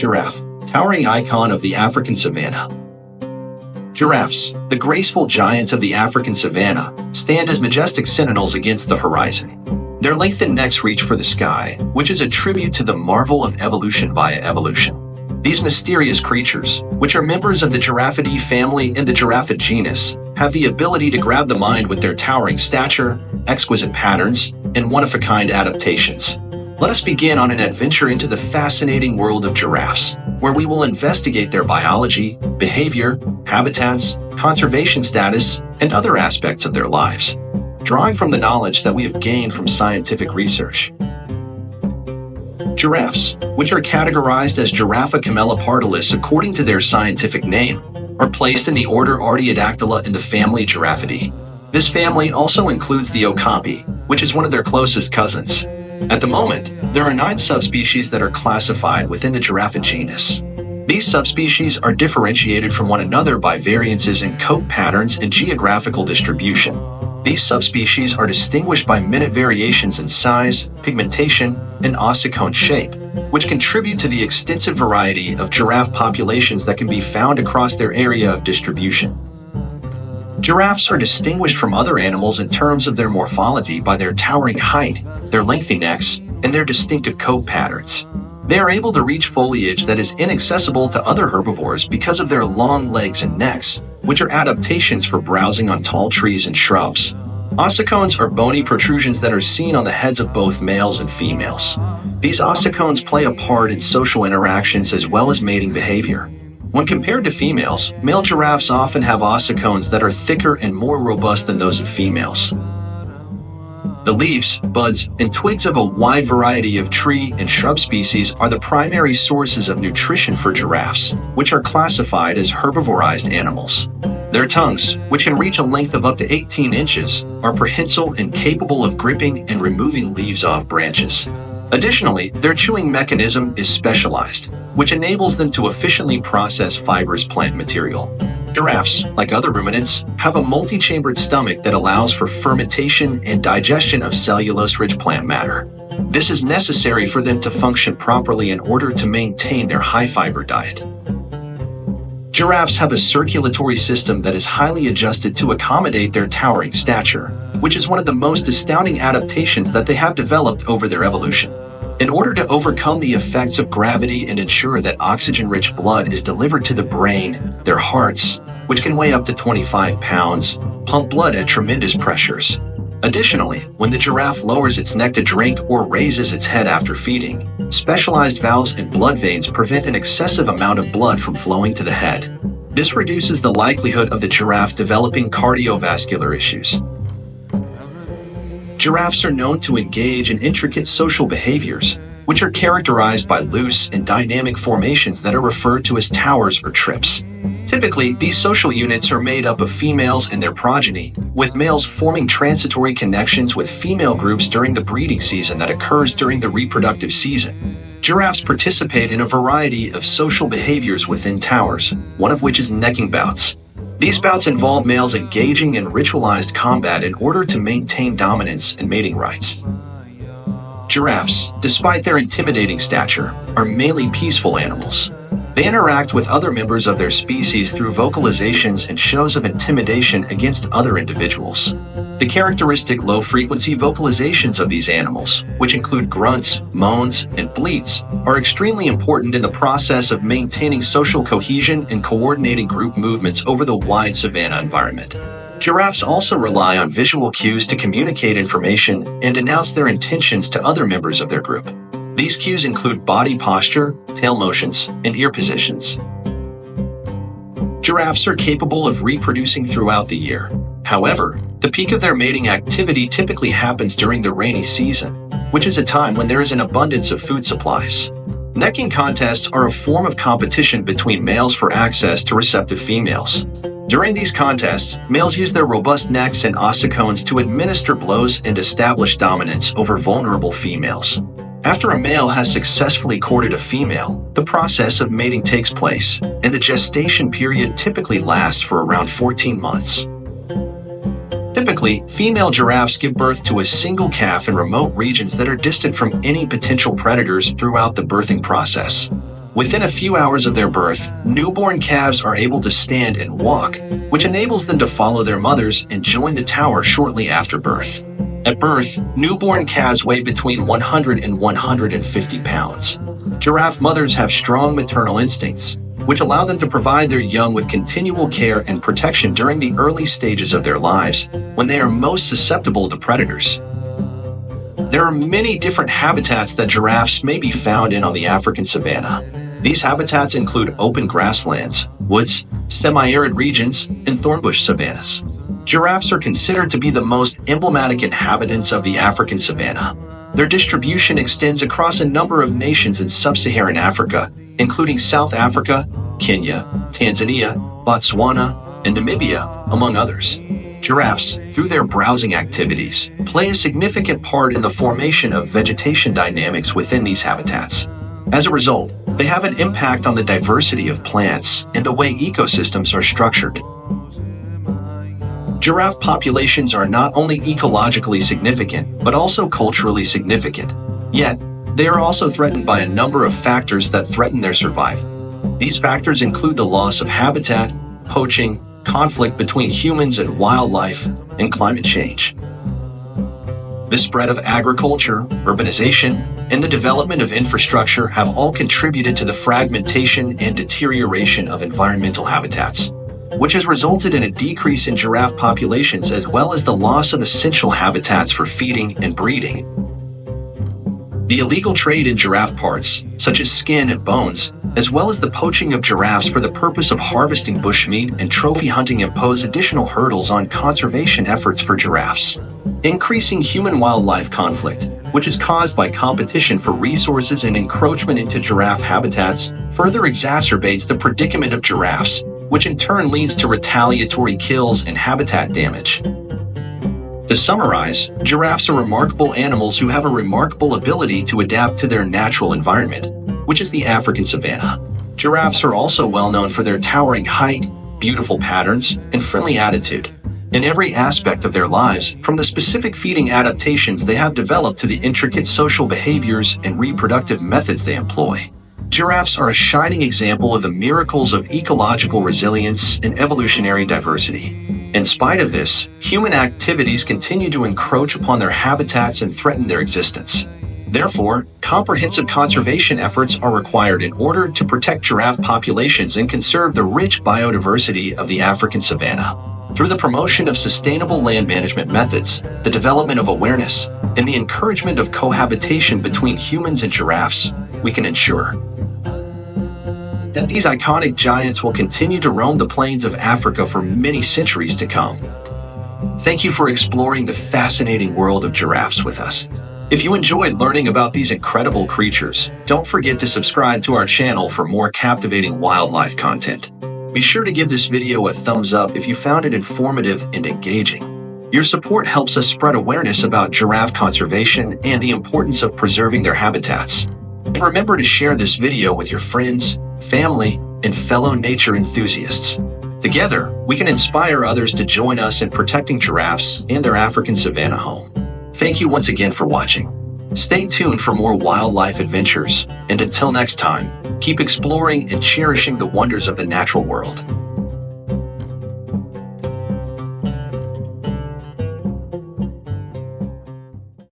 Giraffe, towering icon of the African savanna. Giraffes, the graceful giants of the African savanna, stand as majestic sentinels against the horizon. Their lengthened necks reach for the sky, which is a tribute to the marvel of evolution via evolution. These mysterious creatures, which are members of the Giraffidae family and the Giraffe genus, have the ability to grab the mind with their towering stature, exquisite patterns, and one-of-a-kind adaptations. Let us begin on an adventure into the fascinating world of giraffes, where we will investigate their biology, behavior, habitats, conservation status, and other aspects of their lives, drawing from the knowledge that we have gained from scientific research. Giraffes, which are categorized as Giraffa camelopardalis according to their scientific name, are placed in the order Artiodactyla in the family Giraffidae. This family also includes the okapi, which is one of their closest cousins. At the moment, there are 9 subspecies that are classified within the Giraffe genus. These subspecies are differentiated from one another by variances in coat patterns and geographical distribution. These subspecies are distinguished by minute variations in size, pigmentation, and ossicone shape, which contribute to the extensive variety of giraffe populations that can be found across their area of distribution. Giraffes are distinguished from other animals in terms of their morphology by their towering height, their lengthy necks, and their distinctive coat patterns. They are able to reach foliage that is inaccessible to other herbivores because of their long legs and necks, which are adaptations for browsing on tall trees and shrubs. Ossicones are bony protrusions that are seen on the heads of both males and females. These ossicones play a part in social interactions as well as mating behavior. When compared to females, male giraffes often have ossicones that are thicker and more robust than those of females. The leaves, buds, and twigs of a wide variety of tree and shrub species are the primary sources of nutrition for giraffes, which are classified as herbivorized animals. Their tongues, which can reach a length of up to 18 inches, are prehensile and capable of gripping and removing leaves off branches. Additionally, their chewing mechanism is specialized, which enables them to efficiently process fibrous plant material. Giraffes, like other ruminants, have a multi-chambered stomach that allows for fermentation and digestion of cellulose-rich plant matter. This is necessary for them to function properly in order to maintain their high-fiber diet. Giraffes have a circulatory system that is highly adjusted to accommodate their towering stature, which is one of the most astounding adaptations that they have developed over their evolution. In order to overcome the effects of gravity and ensure that oxygen-rich blood is delivered to the brain, their hearts, which can weigh up to 25 pounds, pump blood at tremendous pressures. Additionally, when the giraffe lowers its neck to drink or raises its head after feeding, specialized valves and blood veins prevent an excessive amount of blood from flowing to the head. This reduces the likelihood of the giraffe developing cardiovascular issues. Giraffes are known to engage in intricate social behaviors, which are characterized by loose and dynamic formations that are referred to as towers or trips. Typically, these social units are made up of females and their progeny, with males forming transitory connections with female groups during the breeding season that occurs during the reproductive season. Giraffes participate in a variety of social behaviors within towers, one of which is necking bouts. These bouts involve males engaging in ritualized combat in order to maintain dominance and mating rights. Giraffes, despite their intimidating stature, are mainly peaceful animals. They interact with other members of their species through vocalizations and shows of intimidation against other individuals. The characteristic low-frequency vocalizations of these animals, which include grunts, moans, and bleats, are extremely important in the process of maintaining social cohesion and coordinating group movements over the wide savanna environment. Giraffes also rely on visual cues to communicate information and announce their intentions to other members of their group. These cues include body posture, tail motions, and ear positions. Giraffes are capable of reproducing throughout the year. However, the peak of their mating activity typically happens during the rainy season, which is a time when there is an abundance of food supplies. Necking contests are a form of competition between males for access to receptive females. During these contests, males use their robust necks and ossicones to administer blows and establish dominance over vulnerable females. After a male has successfully courted a female, the process of mating takes place, and the gestation period typically lasts for around 14 months. Typically, female giraffes give birth to a single calf in remote regions that are distant from any potential predators throughout the birthing process. Within a few hours of their birth, newborn calves are able to stand and walk, which enables them to follow their mothers and join the tower shortly after birth. At birth, newborn calves weigh between 100 and 150 pounds. Giraffe mothers have strong maternal instincts, which allow them to provide their young with continual care and protection during the early stages of their lives, when they are most susceptible to predators. There are many different habitats that giraffes may be found in on the African savanna. These habitats include open grasslands, woods, semi-arid regions, and thornbush savannas. Giraffes are considered to be the most emblematic inhabitants of the African savanna. Their distribution extends across a number of nations in sub-Saharan Africa, including South Africa, Kenya, Tanzania, Botswana, and Namibia, among others. Giraffes, through their browsing activities, play a significant part in the formation of vegetation dynamics within these habitats. As a result, they have an impact on the diversity of plants and the way ecosystems are structured. Giraffe populations are not only ecologically significant, but also culturally significant. Yet, they are also threatened by a number of factors that threaten their survival. These factors include the loss of habitat, poaching, conflict between humans and wildlife, and climate change. The spread of agriculture, urbanization, and the development of infrastructure have all contributed to the fragmentation and deterioration of environmental habitats, which has resulted in a decrease in giraffe populations as well as the loss of essential habitats for feeding and breeding. The illegal trade in giraffe parts, such as skin and bones, as well as the poaching of giraffes for the purpose of harvesting bushmeat and trophy hunting impose additional hurdles on conservation efforts for giraffes. Increasing human-wildlife conflict, which is caused by competition for resources and encroachment into giraffe habitats, further exacerbates the predicament of giraffes, which in turn leads to retaliatory kills and habitat damage. To summarize, giraffes are remarkable animals who have a remarkable ability to adapt to their natural environment, which is the African savanna. Giraffes are also well known for their towering height, beautiful patterns, and friendly attitude. In every aspect of their lives, from the specific feeding adaptations they have developed to the intricate social behaviors and reproductive methods they employ, giraffes are a shining example of the miracles of ecological resilience and evolutionary diversity. In spite of this, human activities continue to encroach upon their habitats and threaten their existence. Therefore, comprehensive conservation efforts are required in order to protect giraffe populations and conserve the rich biodiversity of the African savanna. Through the promotion of sustainable land management methods, the development of awareness, and the encouragement of cohabitation between humans and giraffes, we can ensure that these iconic giants will continue to roam the plains of Africa for many centuries to come. Thank you for exploring the fascinating world of giraffes with us. If you enjoyed learning about these incredible creatures, don't forget to subscribe to our channel for more captivating wildlife content. Be sure to give this video a thumbs up if you found it informative and engaging. Your support helps us spread awareness about giraffe conservation and the importance of preserving their habitats. And remember to share this video with your friends, family, and fellow nature enthusiasts. Together, we can inspire others to join us in protecting giraffes and their African savanna home. Thank you once again for watching. Stay tuned for more wildlife adventures, and until next time, keep exploring and cherishing the wonders of the natural world.